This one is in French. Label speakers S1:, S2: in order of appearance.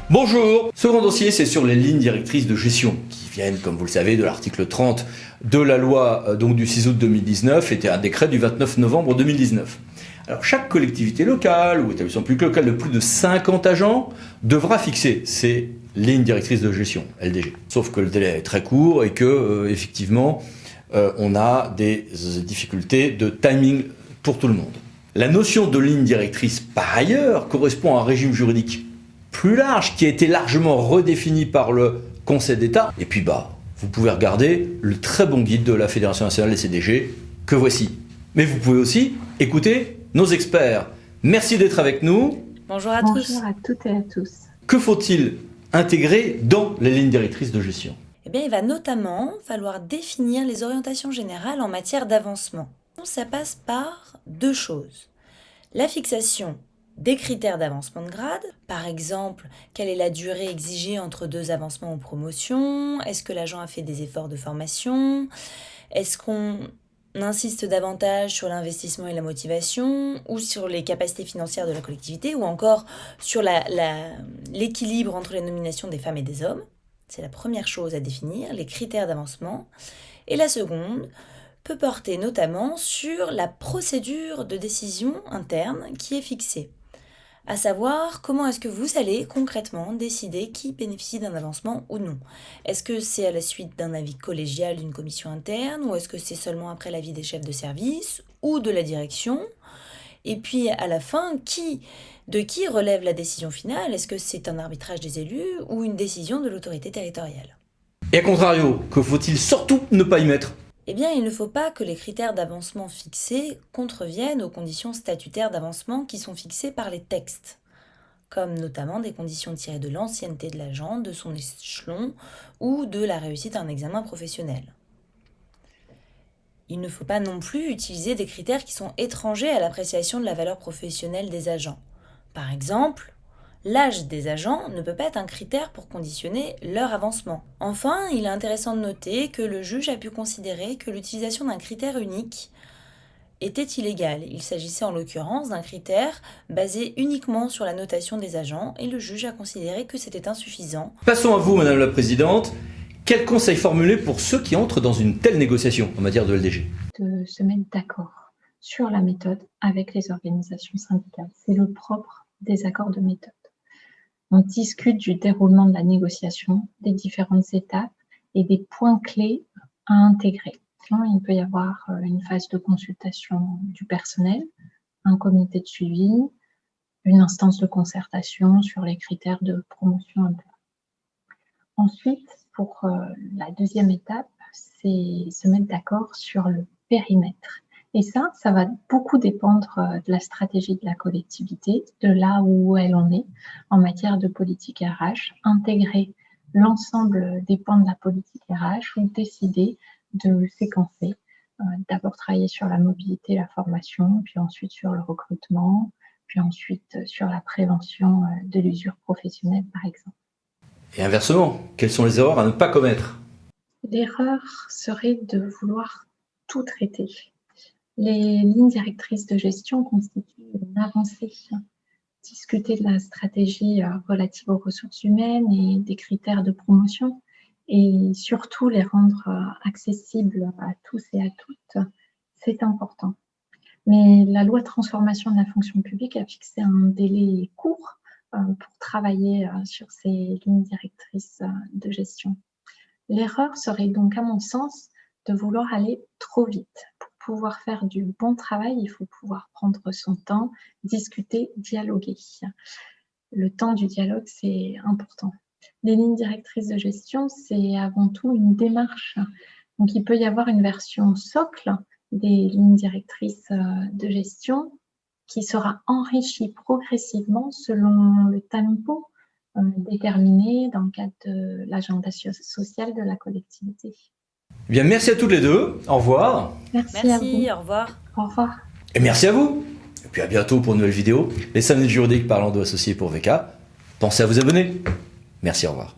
S1: Bonjour. Second dossier, c'est sur les lignes directrices de gestion qui viennent, comme vous le savez, de l'article 30 de la loi donc du 6 août 2019 et un décret du 29 novembre 2019. Alors chaque collectivité locale ou établissement public local de plus de 50 agents devra fixer ces lignes directrices de gestion, LDG. Sauf que le délai est très court et que effectivement on a des difficultés de timing pour tout le monde. La notion de ligne directrice par ailleurs correspond à un régime juridique plus large qui a été largement redéfini par le Conseil d'État. Et puis vous pouvez regarder le très bon guide de la Fédération nationale des CDG que voici. Mais vous pouvez aussi écouter nos experts. Merci d'être avec nous.
S2: Bonjour à tous.
S3: Bonjour à toutes et à tous.
S1: Que faut-il intégrer dans les lignes directrices de gestion ?
S2: Eh bien, il va notamment falloir définir les orientations générales en matière d'avancement. Ça passe par deux choses. La fixation des critères d'avancement de grade, par exemple, quelle est la durée exigée entre deux avancements ou promotions, est-ce que l'agent a fait des efforts de formation, est-ce qu'on insiste davantage sur l'investissement et la motivation, ou sur les capacités financières de la collectivité, ou encore sur l'équilibre entre les nominations des femmes et des hommes. C'est la première chose à définir, les critères d'avancement. Et la seconde peut porter notamment sur la procédure de décision interne qui est fixée. À savoir, comment est-ce que vous allez concrètement décider qui bénéficie d'un avancement ou non. Est-ce que c'est à la suite d'un avis collégial d'une commission interne ou est-ce que c'est seulement après l'avis des chefs de service ou de la direction ? Et puis à la fin, de qui relève la décision finale ? Est-ce que c'est un arbitrage des élus ou une décision de l'autorité territoriale ?
S1: Et à contrario, que faut-il surtout ne pas y mettre ?
S2: Eh bien, il ne faut pas que les critères d'avancement fixés contreviennent aux conditions statutaires d'avancement qui sont fixées par les textes, comme notamment des conditions tirées de l'ancienneté de l'agent, de son échelon ou de la réussite à un examen professionnel. Il ne faut pas non plus utiliser des critères qui sont étrangers à l'appréciation de la valeur professionnelle des agents. Par exemple, l'âge des agents ne peut pas être un critère pour conditionner leur avancement. Enfin, il est intéressant de noter que le juge a pu considérer que l'utilisation d'un critère unique était illégale. Il s'agissait en l'occurrence d'un critère basé uniquement sur la notation des agents et le juge a considéré que c'était insuffisant.
S1: Passons à vous, Madame la Présidente. Quels conseils formuler pour ceux qui entrent dans une telle négociation en matière de LDG ?
S3: De se mettre d'accord sur la méthode avec les organisations syndicales. C'est le propre des accords de méthode. On discute du déroulement de la négociation, des différentes étapes et des points clés à intégrer. Il peut y avoir une phase de consultation du personnel, un comité de suivi, une instance de concertation sur les critères de promotion interne. Ensuite, pour la deuxième étape, c'est se mettre d'accord sur le périmètre. Et ça va beaucoup dépendre de la stratégie de la collectivité, de là où elle en est en matière de politique RH, intégrer l'ensemble des points de la politique RH ou décider de séquencer. D'abord travailler sur la mobilité, la formation, puis ensuite sur le recrutement, puis ensuite sur la prévention de l'usure professionnelle, par exemple.
S1: Et inversement, quelles sont les erreurs à ne pas commettre ?
S3: L'erreur serait de vouloir tout traiter. Les lignes directrices de gestion constituent une avancée. Discuter de la stratégie relative aux ressources humaines et des critères de promotion et surtout les rendre accessibles à tous et à toutes, c'est important. Mais la loi de transformation de la fonction publique a fixé un délai court pour travailler sur ces lignes directrices de gestion. L'erreur serait donc, à mon sens, de vouloir aller trop vite. Pour pouvoir faire du bon travail, il faut pouvoir prendre son temps, discuter, dialoguer. Le temps du dialogue, c'est important. Les lignes directrices de gestion, c'est avant tout une démarche. Donc, il peut y avoir une version socle des lignes directrices de gestion qui sera enrichie progressivement selon le tempo déterminé dans le cadre de l'agenda social de la collectivité.
S1: Eh bien, merci à toutes les deux. Au revoir.
S3: Merci à vous.
S2: Au revoir.
S3: Au revoir.
S1: Et merci à vous. Et puis à bientôt pour une nouvelle vidéo. Les 5 minutes juridiques parlant de associés pour VK. Pensez à vous abonner. Merci, au revoir.